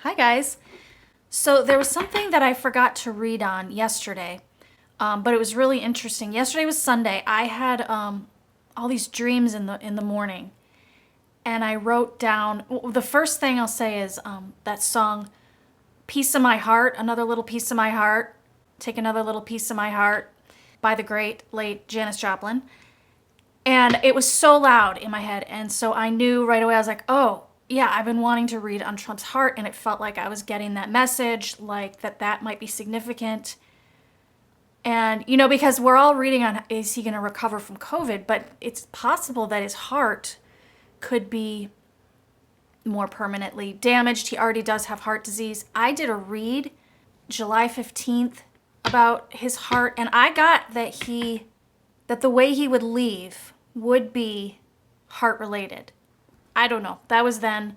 Hi, guys. So there was something that I forgot to read on yesterday, but it was really interesting. Yesterday was Sunday. I had all these dreams in the morning, and I wrote down. The first thing I'll say is that song, "Piece of My Heart," another little piece of my heart. Take another little piece of my heart, by the great late Janis Joplin. And it was so loud in my head. And so I knew right away, I was like, oh, yeah, I've been wanting to read on Trump's heart. And it felt like I was getting that message, like that might be significant. And, because we're all reading on, is he going to recover from COVID? But it's possible that his heart could be more permanently damaged. He already does have heart disease. I did a read July 15th about his heart, and I got that the way he would leave would be heart related. I don't know. That was then.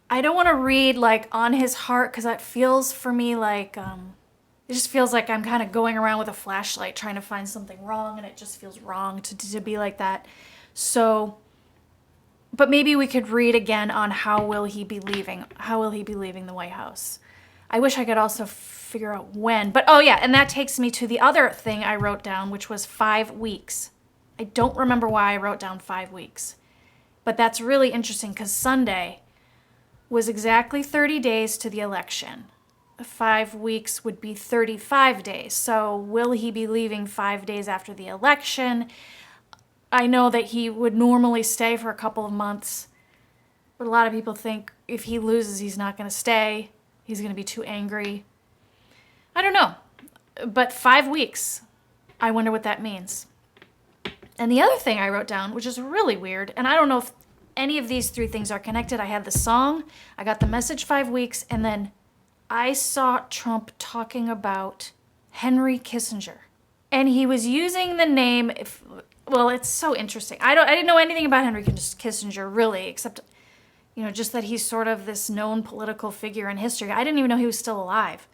I don't want to read like on his heart because that feels for me like it just feels like I'm kind of going around with a flashlight trying to find something wrong, and it just feels wrong to be like that. So, but maybe we could read again on how will he be leaving? How will he be leaving the White House? I wish I could also figure out when. But oh yeah, and that takes me to the other thing I wrote down, which was 5 weeks. I don't remember why I wrote down 5 weeks. But that's really interesting because Sunday was exactly 30 days to the election. 5 weeks would be 35 days. So will he be leaving 5 days after the election? I know that he would normally stay for a couple of months, but a lot of people think if he loses, he's not going to stay. He's going to be too angry. I don't know. But 5 weeks, I wonder what that means. And the other thing I wrote down, which is really weird, and I don't know if any of these three things are connected. I had the song, I got the message 5 weeks, and then I saw Trump talking about Henry Kissinger. And he was using the name, it's so interesting. I didn't know anything about Henry Kissinger, really, except, just that he's sort of this known political figure in history. I didn't even know he was still alive.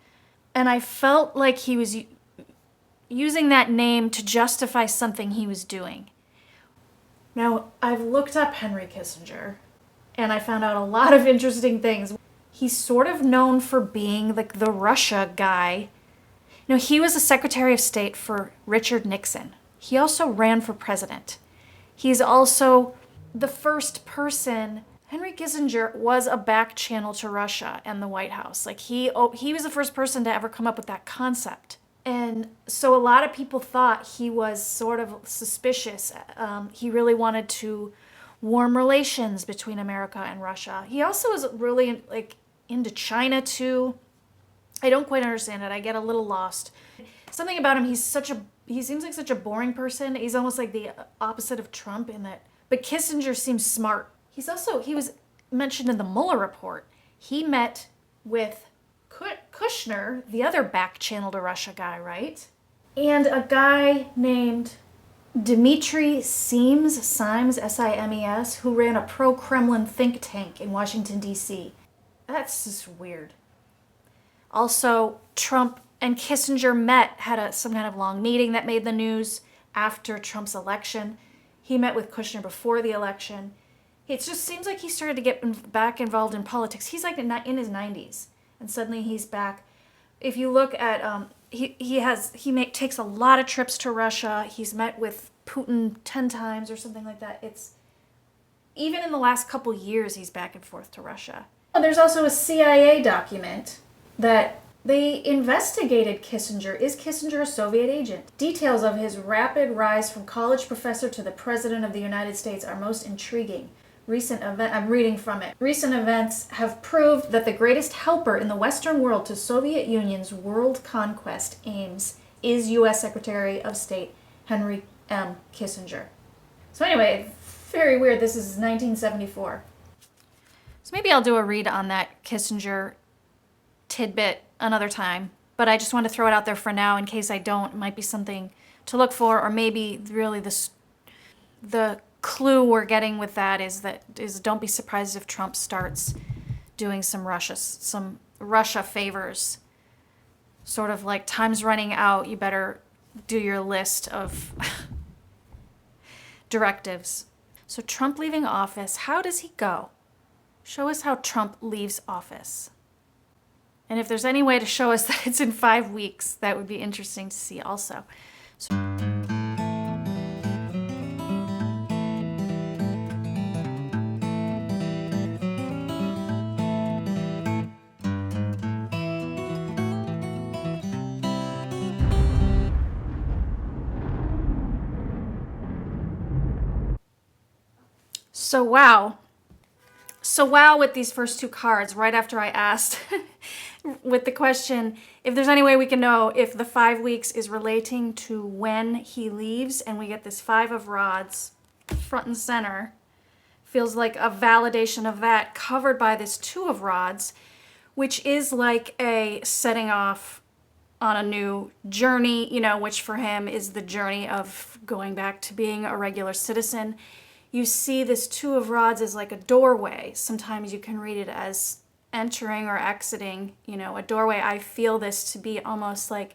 And I felt like he was using that name to justify something he was doing. Now, I've looked up Henry Kissinger, and I found out a lot of interesting things. He's sort of known for being like the Russia guy. He was the Secretary of State for Richard Nixon. He also ran for president. He's also the first person. Henry Kissinger was a back channel to Russia and the White House. Like he was the first person to ever come up with that concept. And so a lot of people thought he was sort of suspicious. He really wanted to warm relations between America and Russia. He also was really into China too. I don't quite understand it. I get a little lost. Something about him, he seems like such a boring person. He's almost like the opposite of Trump in that. But Kissinger seems smart. He was mentioned in the Mueller report. He met with Kushner, the other back channel to Russia guy, right? And a guy named Dmitry Simes, Simes, who ran a pro-Kremlin think tank in Washington, D.C. That's just weird. Also, Trump and Kissinger had some kind of long meeting that made the news after Trump's election. He met with Kushner before the election. It just seems like he started to get back involved in politics. He's like in his 90s. And suddenly he's back. If you look at, he takes a lot of trips to Russia. He's met with Putin 10 times or something like that. Even in the last couple years, he's back and forth to Russia. There's also a CIA document that they investigated Kissinger. Is Kissinger a Soviet agent? Details of his rapid rise from college professor to the president of the United States are most intriguing. I'm reading from it. Recent events have proved that the greatest helper in the Western world to Soviet Union's world conquest aims is U.S. Secretary of State Henry M. Kissinger. So anyway, very weird. This is 1974. So maybe I'll do a read on that Kissinger tidbit another time. But I just want to throw it out there for now in case I don't. It might be something to look for, or maybe really the clue we're getting with that is don't be surprised if Trump starts doing some Russia favors. Sort of like time's running out, you better do your list of directives. So Trump leaving office, how does he go? Show us how Trump leaves office. And if there's any way to show us that it's in 5 weeks, that would be interesting to see also. So wow. So wow with these first 2 cards, right after I asked with the question, if there's any way we can know if the 5 weeks is relating to when he leaves, and we get this 5 of rods front and center, feels like a validation of that, covered by this 2 of rods, which is like a setting off on a new journey, which for him is the journey of going back to being a regular citizen. You see this 2 of rods as like a doorway. Sometimes you can read it as entering or exiting, a doorway. I feel this to be almost like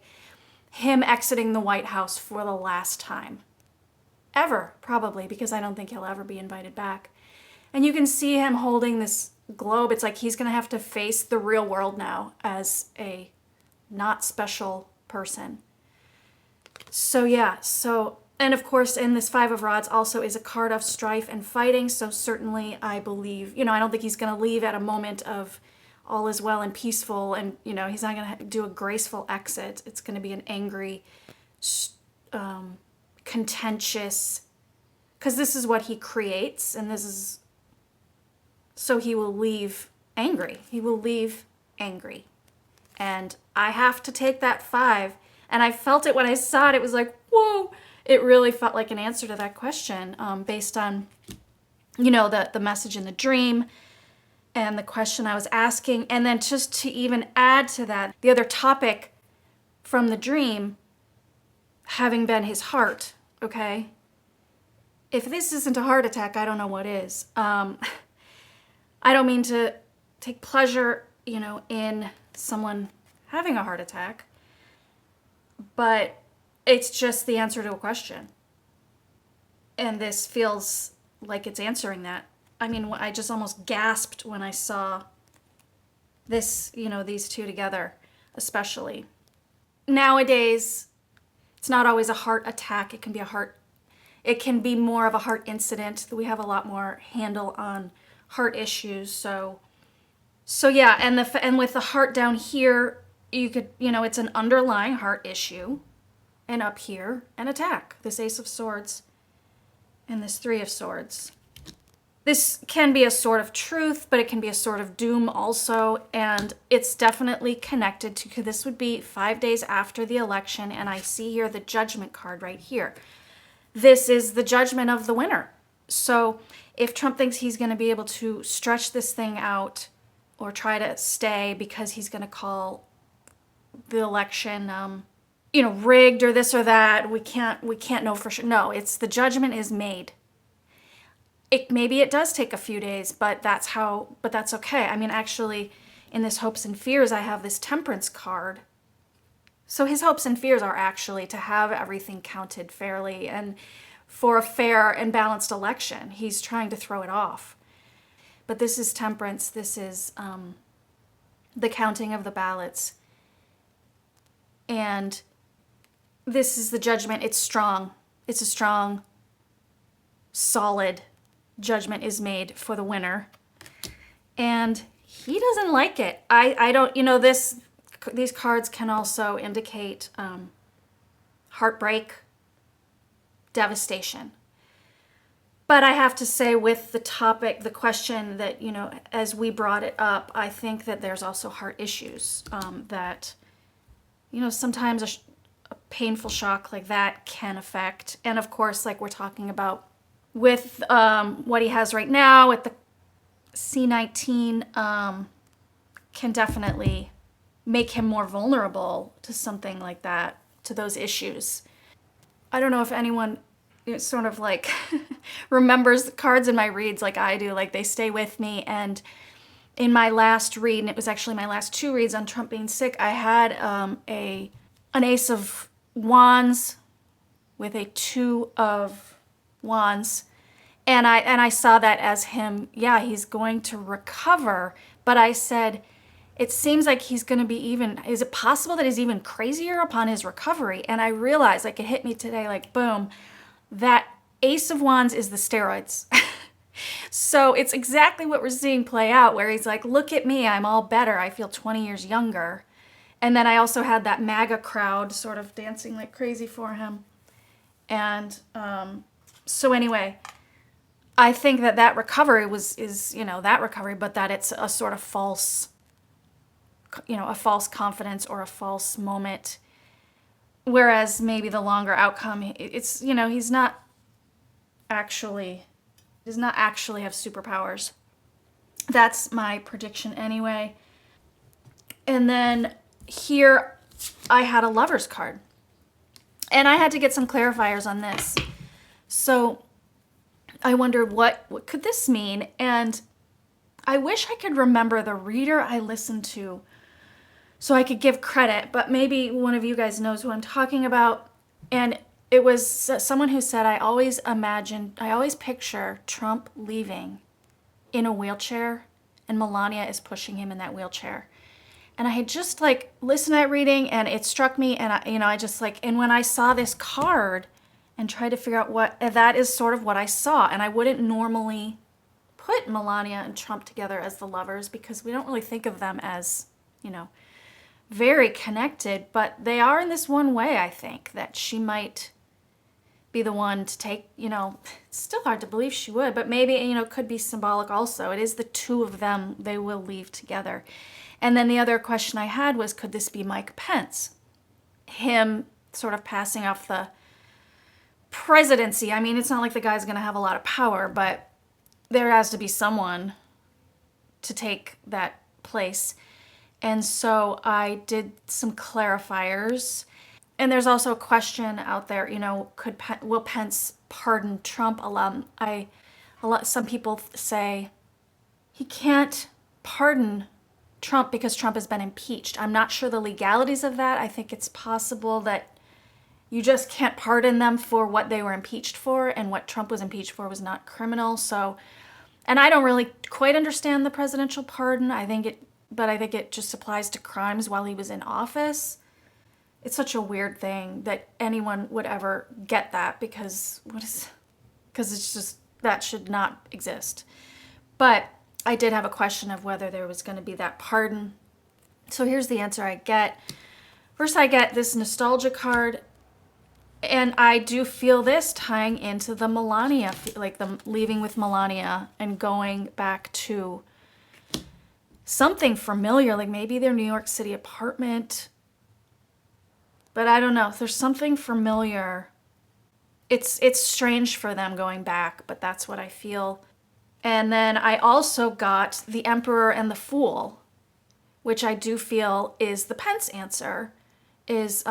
him exiting the White House for the last time. Ever, probably, because I don't think he'll ever be invited back. And you can see him holding this globe. It's like he's going to have to face the real world now as a not special person. So yeah, and of course, in this 5 of rods also is a card of strife and fighting. So certainly I believe, I don't think he's going to leave at a moment of all is well and peaceful. And, he's not going to do a graceful exit. It's going to be an angry, contentious, because this is what he creates. And so he will leave angry. He will leave angry. And I have to take that 5. And I felt it when I saw it. It was like, whoa. It really felt like an answer to that question, based on, the message in the dream and the question I was asking. And then just to even add to that, the other topic from the dream having been his heart, okay? If this isn't a heart attack, I don't know what is. I don't mean to take pleasure, in someone having a heart attack, but it's just the answer to a question. And this feels like it's answering that. I mean, I just almost gasped when I saw this, these 2 together, especially. Nowadays, it's not always a heart attack. It can be more of a heart incident. We have a lot more handle on heart issues. So yeah, and with the heart down here, you could, it's an underlying heart issue. And up here, an attack. This Ace of Swords and this 3 of Swords. This can be a sword of truth, but it can be a sword of doom also. And it's definitely connected to, this would be 5 days after the election. And I see here the Judgment card right here. This is the judgment of the winner. So if Trump thinks he's going to be able to stretch this thing out or try to stay because he's going to call the election, rigged or this or that, we can't know for sure. No, it's the judgment is made. Maybe it does take a few days, but that's okay. I mean, actually, in this hopes and fears, I have this Temperance card. So his hopes and fears are actually to have everything counted fairly and for a fair and balanced election. He's trying to throw it off. But this is Temperance. This is the counting of the ballots. And this is the judgment. It's strong. It's a strong, solid judgment is made for the winner. And he doesn't like it. I don't, these cards can also indicate heartbreak, devastation. But I have to say, with the topic, the question that, as we brought it up, I think that there's also heart issues that, sometimes a painful shock like that can affect. And of course, like we're talking about with what he has right now with the C19, can definitely make him more vulnerable to something like that, to those issues. I don't know if anyone sort of like remembers the cards in my reads like I do, like they stay with me. And in my last read, and it was actually my last 2 reads on Trump being sick, I had an Ace of Wands with a 2 of Wands, And I saw that as him, yeah, he's going to recover. But I said, it seems like he's going to be even, is it possible that he's even crazier upon his recovery? And I realized, like, it hit me today, like, boom, that Ace of Wands is the steroids. So it's exactly what we're seeing play out, where he's like, look at me, I'm all better. I feel 20 years younger. And then I also had that MAGA crowd sort of dancing like crazy for him. And so anyway, I think that recovery is that recovery, but that it's a sort of false, a false confidence or a false moment. Whereas maybe the longer outcome, it's, he's not actually, does not actually have superpowers. That's my prediction anyway. And then here I had a Lover's card. And I had to get some clarifiers on this. So I wondered what could this mean? And I wish I could remember the reader I listened to so I could give credit, but maybe one of you guys knows who I'm talking about. And it was someone who said, I always picture Trump leaving in a wheelchair and Melania is pushing him in that wheelchair. And I had just like listened to that reading and it struck me, and and when I saw this card and tried to figure out what, that is sort of what I saw. And I wouldn't normally put Melania and Trump together as the lovers because we don't really think of them as, very connected, but they are in this one way, I think, that she might be the one to take, it's still hard to believe she would, but maybe, it could be symbolic also. It is the two of them, they will leave together. And then the other question I had was, could this be Mike Pence? Him sort of passing off the presidency. I mean, it's not like the guy's going to have a lot of power, but there has to be someone to take that place. And so I did some clarifiers. And there's also a question out there, will Pence pardon Trump? Some people say he can't pardon Trump because Trump has been impeached. I'm not sure the legalities of that. I think it's possible that you just can't pardon them for what they were impeached for, and what Trump was impeached for was not criminal. So, and I don't really quite understand the presidential pardon. I think it just applies to crimes while he was in office. It's such a weird thing that anyone would ever get that because it's just, that should not exist. But I did have a question of whether there was going to be that pardon. So here's the answer I get. First, I get this nostalgia card, and I do feel this tying into the Melania, like the leaving with Melania and going back to something familiar, like maybe their New York City apartment. But I don't know. There's something familiar. It's strange for them going back, but that's what I feel. And then I also got the Emperor and the Fool, which I do feel is the Pence answer, is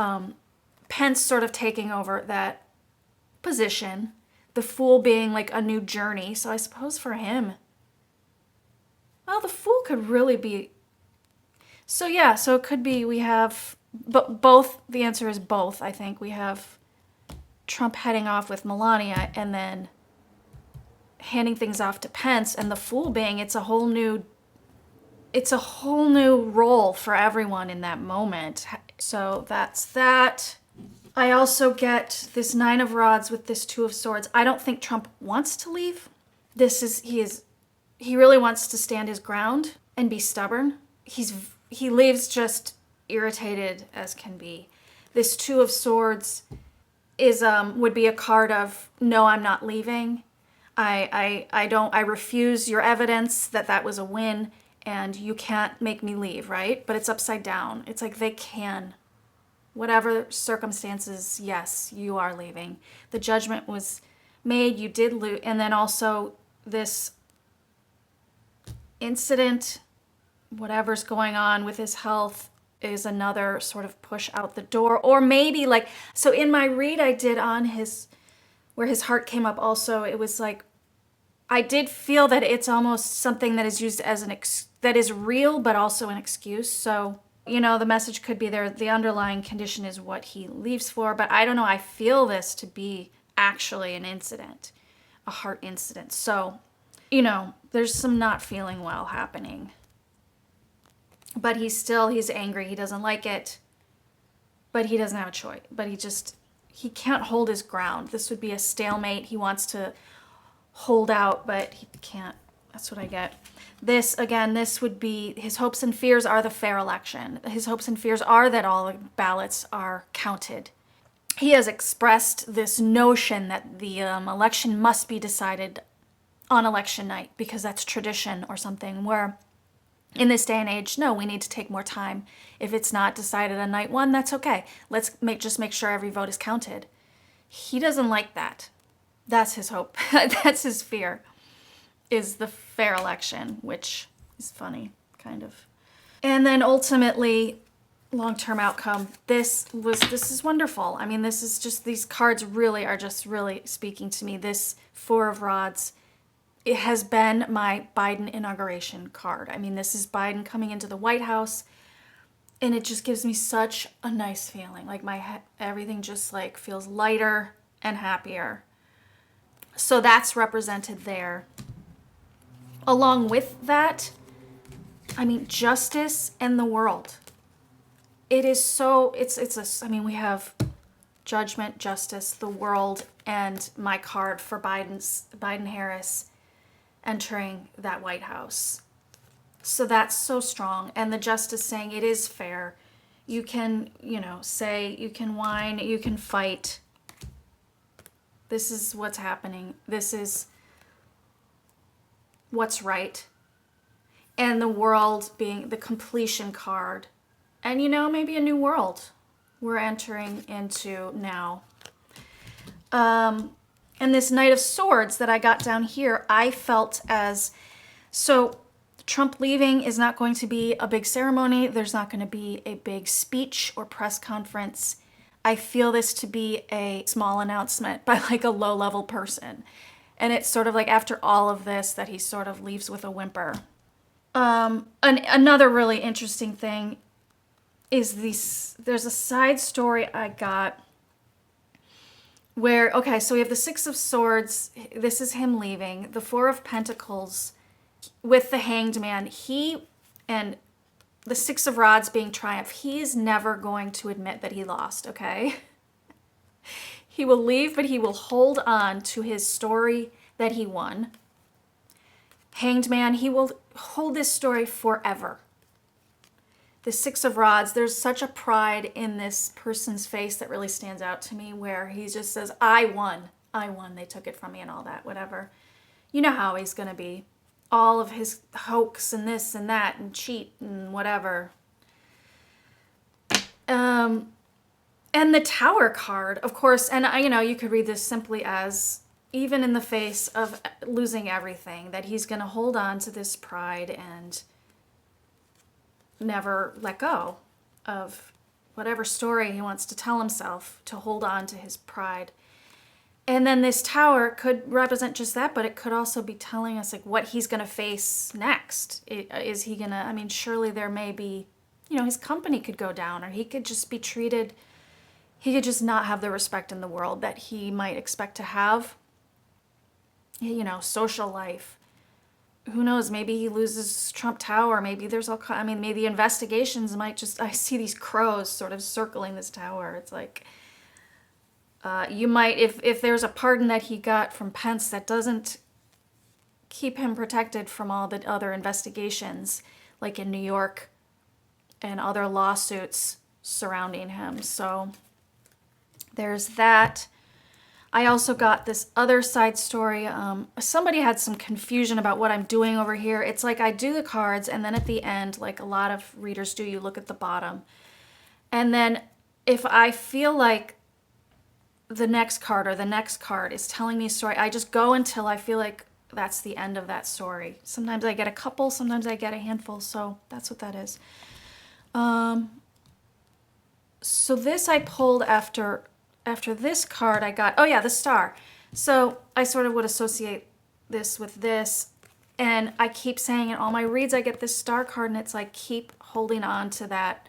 Pence sort of taking over that position, the Fool being like a new journey. So I suppose for him, well, the Fool could really be, so yeah, so it could be we have, but both, the answer is both. I think we have Trump heading off with Melania and then handing things off to Pence, and the Fool being it's a whole new role for everyone in that moment. So that's that. I also get this Nine of Rods with this Two of Swords. I don't think Trump wants to leave. He really wants to stand his ground and be stubborn. He leaves just irritated as can be. This Two of Swords is would be a card of, no, I'm not leaving. I refuse your evidence that was a win, and you can't make me leave, right? But it's upside down. It's like they can. Whatever circumstances, yes, you are leaving. The judgment was made, you did lose. And then also this incident, whatever's going on with his health, is another sort of push out the door. Or maybe like, so in my read I did on where his heart came up also, it was like, I did feel that it's almost something that is used as that is real, but also an excuse. So, the message could be there, the underlying condition is what he leaves for, but I don't know, I feel this to be actually an incident. a heart incident. So, there's some not feeling well happening. But he's angry. He doesn't like it. But he doesn't have a choice. But he can't hold his ground. This would be a stalemate. He wants to hold out, but he can't. That's what I get. This would be his hopes and fears are the fair election. His hopes and fears are that all the ballots are counted. He has expressed this notion that the election must be decided on election night because that's tradition or something, where in this day and age, no, we need to take more time. If it's not decided on night one, that's okay. Let's just make sure every vote is counted. He doesn't like that. That's his hope. That's his fear, is the fair election, which is funny, kind of. And then ultimately, long-term outcome, this is wonderful. I mean, this is just, these cards are just really speaking to me. This Four of Rods, it has been my Biden inauguration card. I mean, this is Biden coming into the White House, and it just gives me such a nice feeling. Like everything just like feels lighter and happier. So that's represented there. Along with that, I mean, justice and the world. It is so, we have judgment, justice, the world, and my card for Biden-Harris entering that White House. So that's so strong. And the justice saying it is fair. You can, say, you can whine, you can fight. This is what's happening. This is what's right. And the world being the completion card. And, maybe a new world we're entering into now. And this Knight of Swords that I got down here, I felt so Trump leaving is not going to be a big ceremony. There's not going to be a big speech or press conference. I feel this to be a small announcement by like a low-level person. And it's sort of like after all of this that he sort of leaves with a whimper. Another really interesting thing is there's a side story I got where, okay, so we have the Six of Swords. This is him leaving. The Four of Pentacles with the Hanged Man. And the Six of Rods being Triumph. He is never going to admit that he lost, okay? He will leave, but he will hold on to his story that he won. Hanged Man, he will hold this story forever. The Six of Rods, there's such a pride in this person's face that really stands out to me, where he just says, I won, they took it from me and all that, whatever. You know how he's going to be. All of his hoax and this and that and cheat and whatever. And the Tower card, of course, and you could read this simply as, even in the face of losing everything, that he's going to hold on to this pride and never let go of whatever story he wants to tell himself, to hold on to his pride. And then this Tower could represent just that, but it could also be telling us like what he's going to face next. Is he going to, surely there may be, his company could go down, or he could just be treated, he could just not have the respect in the world that he might expect to have. Social life. Who knows? Maybe he loses Trump Tower. Maybe there's maybe investigations might just, I see these crows sort of circling this tower. It's like, you might, if there's a pardon that he got from Pence that doesn't keep him protected from all the other investigations, like in New York and other lawsuits surrounding him. So there's that. I also got this other side story. Somebody had some confusion about what I'm doing over here. It's like I do the cards, and then at the end, like a lot of readers do, you look at the bottom. And then if I feel like the next card or the next card is telling me a story, I just go until I feel like that's the end of that story. Sometimes I get a couple, sometimes I get a handful, so that's what that is. So this I pulled after this card I got, the Star. So I sort of would associate this with this, and I keep saying in all my reads I get this Star card, and it's like keep holding on to that,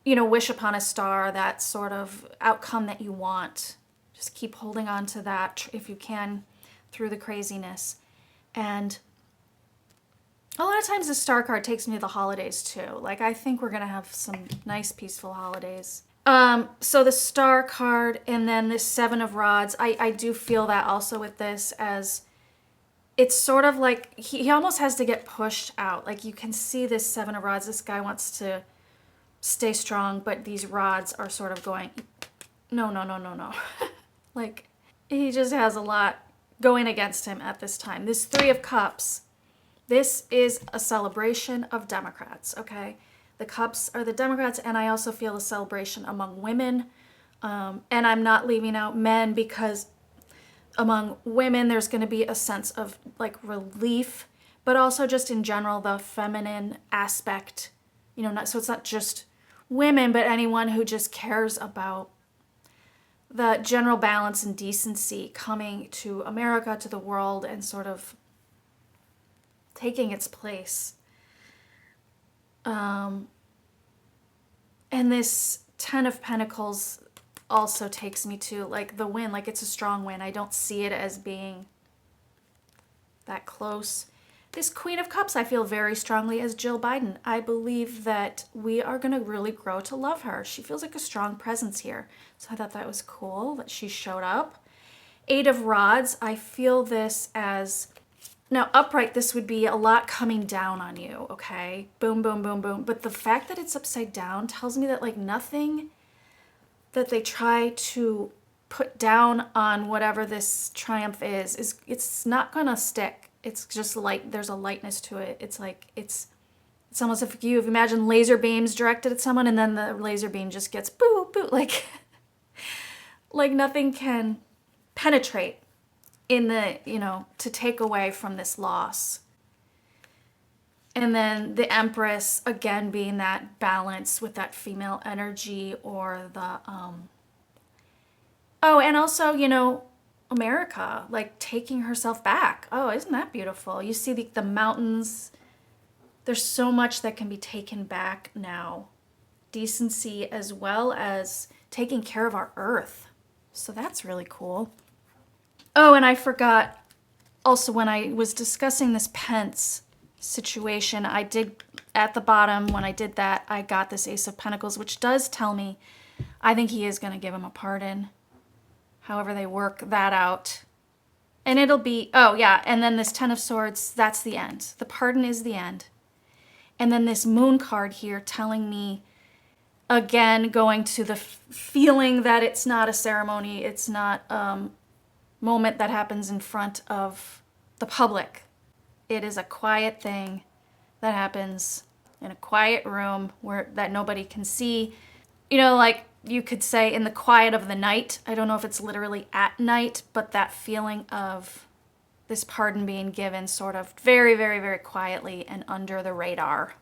wish upon a star, that sort of outcome that you want. Just keep holding on to that if you can through the craziness. And a lot of times the star card takes me to the holidays too. Like, I think we're going to have some nice, peaceful holidays. So the star card and then this 7 of rods, I do feel that also with this, as it's sort of like he almost has to get pushed out. Like, you can see this 7 of rods. This guy wants to stay strong, but these rods are sort of going, no, no, no, no, no. Like, he just has a lot going against him at this time. This 3 of cups, this is a celebration of Democrats, okay? The cups are the Democrats, and I also feel a celebration among women. And I'm not leaving out men, because among women there's going to be a sense of like relief, but also just in general the feminine aspect, you know, so it's not just women, but anyone who just cares about the general balance and decency coming to America, to the world, and sort of taking its place. And this 10 of Pentacles also takes me to like the win, like it's a strong win. I don't see it as being that close. This Queen of Cups, I feel very strongly as Jill Biden. I believe that we are going to really grow to love her. She feels like a strong presence here. So I thought that was cool that she showed up. 8 of Rods, I feel this as, now upright, this would be a lot coming down on you, okay? Boom, boom, boom, boom. But the fact that it's upside down tells me that like nothing that they try to put down on whatever this triumph is it's not going to stick. It's just light. There's a lightness to it. It's like, it's almost if you've imagined laser beams directed at someone and then the laser beam just gets boo, boo, like, like nothing can penetrate in the, you know, to take away from this loss. And then the Empress, again, being that balance with that female energy, or the, oh, and also, you know, America, like taking herself back. Oh, isn't that beautiful? You see the mountains. There's so much that can be taken back now. Decency as well as taking care of our earth. So that's really cool. Oh, and I forgot also when I was discussing this Pence situation, I did at the bottom, when I did that, I got this Ace of Pentacles, which does tell me I think he is going to give him a pardon. However they work that out. And it'll be, oh yeah, and then this 10 of Swords, that's the end. The pardon is the end. And then this Moon card here telling me, again, going to the feeling that it's not a ceremony, it's not a moment that happens in front of the public. It is a quiet thing that happens in a quiet room where that nobody can see. You know, like you could say in the quiet of the night. I don't know if it's literally at night, but that feeling of this pardon being given sort of very, very, very quietly and under the radar.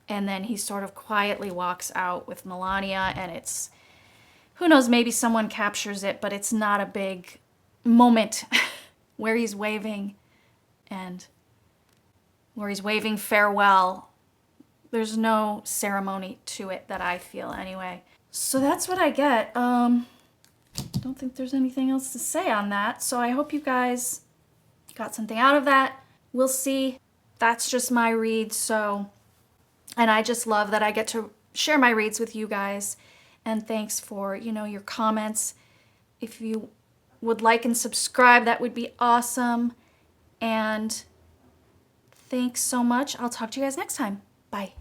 And then he sort of quietly walks out with Melania, and it's, who knows, maybe someone captures it, but it's not a big moment where he's waving and where he's waving farewell. There's no ceremony to it that I feel anyway. So that's what I get. Don't think there's anything else to say on that. So I hope you guys got something out of that. We'll see. That's just my read. So, and I just love that I get to share my reads with you guys. And thanks for, you know, your comments. If you would like and subscribe, that would be awesome. And thanks so much. I'll talk to you guys next time. Bye.